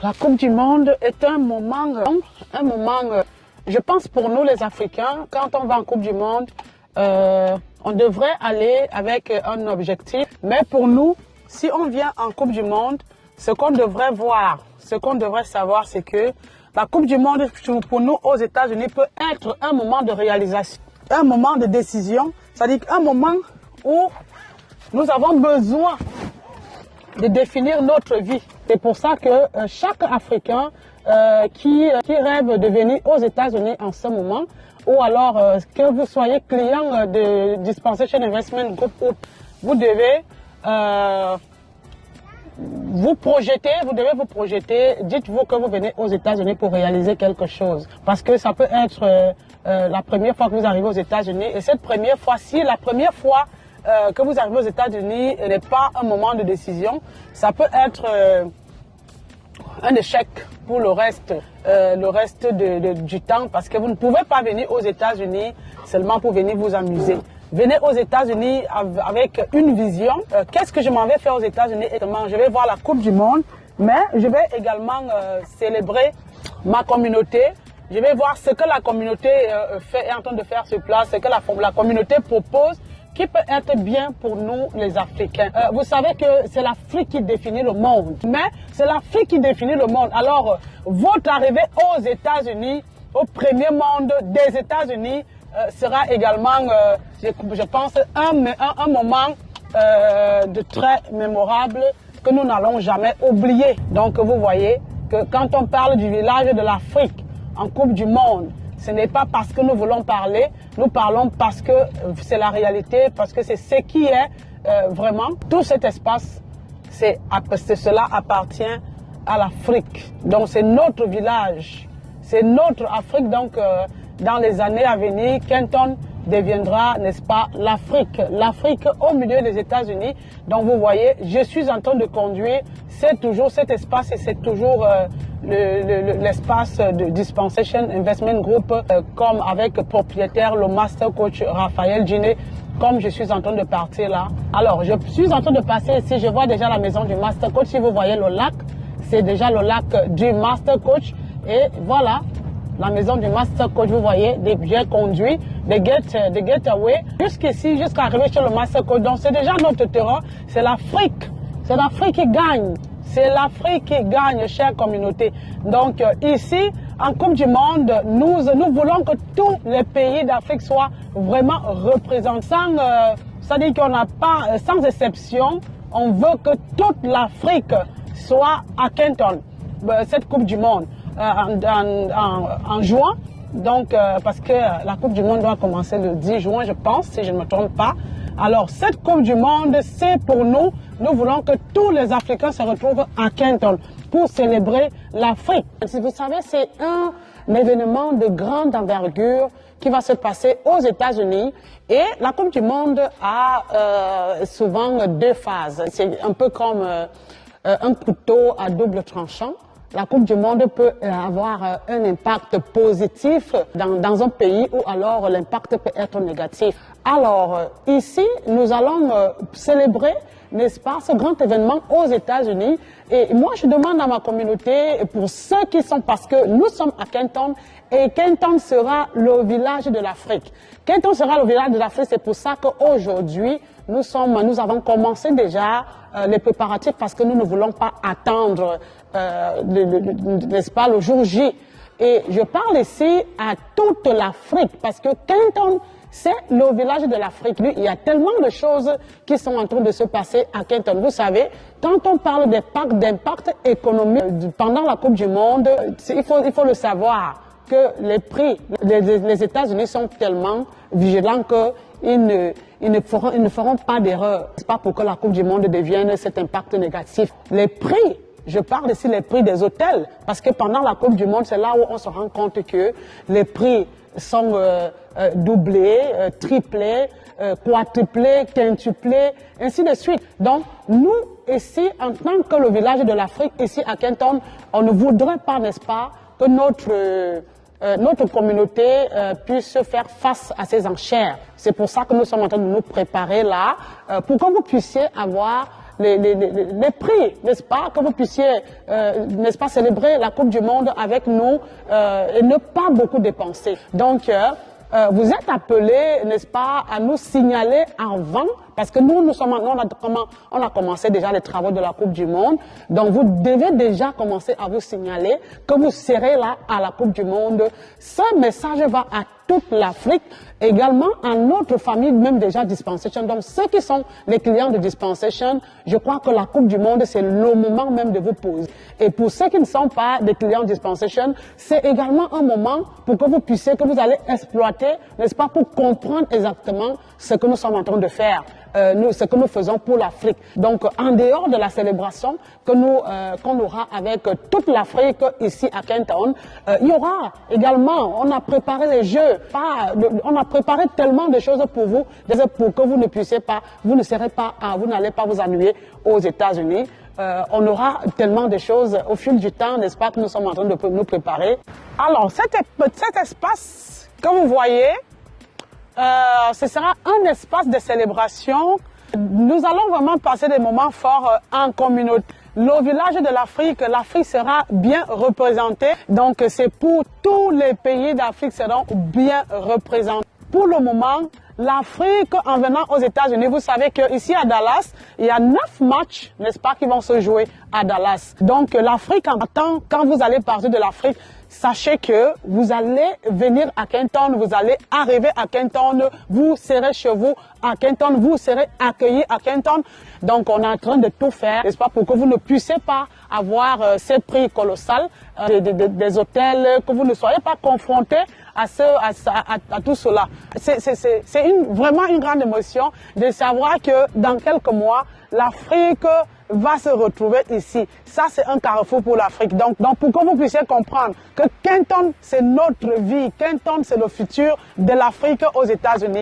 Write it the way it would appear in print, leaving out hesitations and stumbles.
La Coupe du Monde est un moment, je pense pour nous les Africains, quand on va en Coupe du Monde, on devrait aller avec un objectif. Mais pour nous, si on vient en Coupe du Monde, ce qu'on devrait voir, ce qu'on devrait savoir, c'est que la Coupe du Monde, pour nous aux États-Unis, peut être un moment de réalisation, un moment de décision, c'est-à-dire un moment où nous avons besoin de définir notre vie. C'est pour ça que chaque Africain qui rêve de venir aux États-Unis en ce moment, ou alors que vous soyez client de Dispensation Investment Group, vous devez vous devez vous projeter, dites-vous que vous venez aux États-Unis pour réaliser quelque chose. Parce que ça peut être la première fois que vous arrivez aux États-Unis, et cette première fois, si la première fois que vous arrivez aux États-Unis n'est pas un moment de décision, ça peut être un échec pour le reste du temps, parce que vous ne pouvez pas venir aux États-Unis seulement pour venir vous amuser. Venez aux États-Unis avec une vision. Qu'est-ce que je m'en vais faire aux États-Unis? Je vais voir la Coupe du Monde, mais je vais également célébrer ma communauté. Je vais voir ce que la communauté est en train de faire sur place, ce que la communauté propose, qui peut être bien pour nous les Africains. Vous savez que c'est l'Afrique qui définit le monde, mais c'est l'Afrique qui définit le monde. Alors, votre arrivée aux États-Unis, au premier monde des États-Unis, sera également, je pense, un moment de très mémorable que nous n'allons jamais oublier. Donc, vous voyez que quand on parle du village de l'Afrique en Coupe du Monde, ce n'est pas parce que nous voulons parler, nous parlons parce que c'est la réalité, parce que c'est ce qui est vraiment. Tout cet espace, cela appartient à l'Afrique. Donc c'est notre village, c'est notre Afrique. Donc dans les années à venir, Kenton deviendra, n'est-ce pas, l'Afrique. L'Afrique au milieu des États-Unis. Donc vous voyez, je suis en train de conduire, c'est toujours cet espace et c'est toujours l'espace de Dispensation Investment Group, comme avec propriétaire le Master Coach Raphaël Djiné, comme je suis en train de partir là. Alors, je suis en train de passer ici, je vois déjà la maison du Master Coach. Si vous voyez le lac, c'est déjà le lac du Master Coach. Et voilà, la maison du Master Coach, vous voyez, j'ai conduit, des getaways, jusqu'ici, jusqu'à arriver chez le Master Coach. Donc, c'est déjà notre terrain, c'est l'Afrique qui gagne. C'est l'Afrique qui gagne, chère communauté. Donc ici, en Coupe du Monde, nous voulons que tous les pays d'Afrique soient vraiment représentés. C'est-à-dire qu'on n'a pas, sans exception, on veut que toute l'Afrique soit à Kenton, cette Coupe du Monde, en juin. Donc, parce que la Coupe du Monde doit commencer le 10 juin, je pense, si je ne me trompe pas. Alors, cette Coupe du Monde, c'est pour nous. Nous voulons que tous les Africains se retrouvent à Kenton pour célébrer l'Afrique. Si vous savez, c'est un événement de grande envergure qui va se passer aux États-Unis. Et la Coupe du Monde a souvent deux phases. C'est un peu comme un couteau à double tranchant. La Coupe du Monde peut avoir un impact positif dans un pays ou alors l'impact peut être négatif. Alors ici, nous allons célébrer, n'est-ce pas, ce grand événement aux États-Unis. Et moi, je demande à ma communauté, pour ceux qui sont, parce que nous sommes à Kenton, et Kenton sera le village de l'Afrique. Kenton sera le village de l'Afrique, c'est pour ça qu'aujourd'hui, nous avons commencé déjà les préparatifs parce que nous ne voulons pas attendre, n'est-ce pas, le jour J. Et je parle ici à toute l'Afrique parce que Kenton, c'est le village de l'Afrique. Il y a tellement de choses qui sont en train de se passer à Kenton. Vous savez, quand on parle d'impact économique pendant la Coupe du Monde, il faut le savoir que les prix, les États-Unis sont tellement vigilants qu'ils ne feront pas d'erreur. C'est pas pour que la Coupe du Monde devienne cet impact négatif. Les prix, je parle ici des prix des hôtels, parce que pendant la Coupe du Monde, c'est là où on se rend compte que les prix sont doublés, triplés, quadruplés, quintuplés, ainsi de suite. Donc, nous, ici, en tant que le village de l'Afrique, ici à Kenton, on ne voudrait pas, n'est-ce pas, que notre communauté puisse faire face à ces enchères. C'est pour ça que nous sommes en train de nous préparer là, pour que vous puissiez avoir les prix, n'est-ce pas, que vous puissiez, n'est-ce pas, célébrer la Coupe du Monde avec nous et ne pas beaucoup dépenser. Donc, vous êtes appelés, n'est-ce pas, à nous signaler avant, parce que nous sommes maintenant, on a commencé déjà les travaux de la Coupe du Monde. Donc, vous devez déjà commencer à vous signaler que vous serez là à la Coupe du Monde. Ce message va à toute l'Afrique, également à notre famille, même déjà Dispensation. Donc, ceux qui sont les clients de Dispensation, je crois que la Coupe du Monde, c'est le moment même de vous poser. Et pour ceux qui ne sont pas des clients Dispensation, c'est également un moment pour que vous puissiez, que vous allez exploiter, n'est-ce pas, pour comprendre exactement ce que nous sommes en train de faire. Ce que nous faisons pour l'Afrique. Donc, en dehors de la célébration qu'on aura avec toute l'Afrique ici à Kenton, il y aura également, on a préparé les jeux, on a préparé tellement de choses pour vous que vous ne puissiez pas, vous n'allez pas vous ennuyer aux États-Unis. On aura tellement de choses au fil du temps, n'est-ce pas, que nous sommes en train de nous préparer. Alors, cet espace que vous voyez, ce sera un espace de célébration. Nous allons vraiment passer des moments forts en communauté. Le village de l'Afrique sera bien représenté. Donc, c'est pour tous les pays d'Afrique seront bien représentés. Pour le moment, l'Afrique, en venant aux États-Unis, vous savez qu'ici à Dallas, il y a 9 matchs, n'est-ce pas, qui vont se jouer à Dallas. Donc, l'Afrique attend, quand vous allez partir de l'Afrique, sachez que vous allez venir à Kenton, vous allez arriver à Kenton, vous serez chez vous à Kenton, vous serez accueillis à Kenton. Donc, on est en train de tout faire, n'est-ce pas, pour que vous ne puissiez pas avoir ces prix colossaux des hôtels, que vous ne soyez pas confrontés à tout cela. C'est vraiment une grande émotion de savoir que dans quelques mois, l'Afrique va se retrouver ici. Ça, c'est un carrefour pour l'Afrique. Donc, pour que vous puissiez comprendre que Kenton, c'est notre vie. Kenton, c'est le futur de l'Afrique aux États-Unis.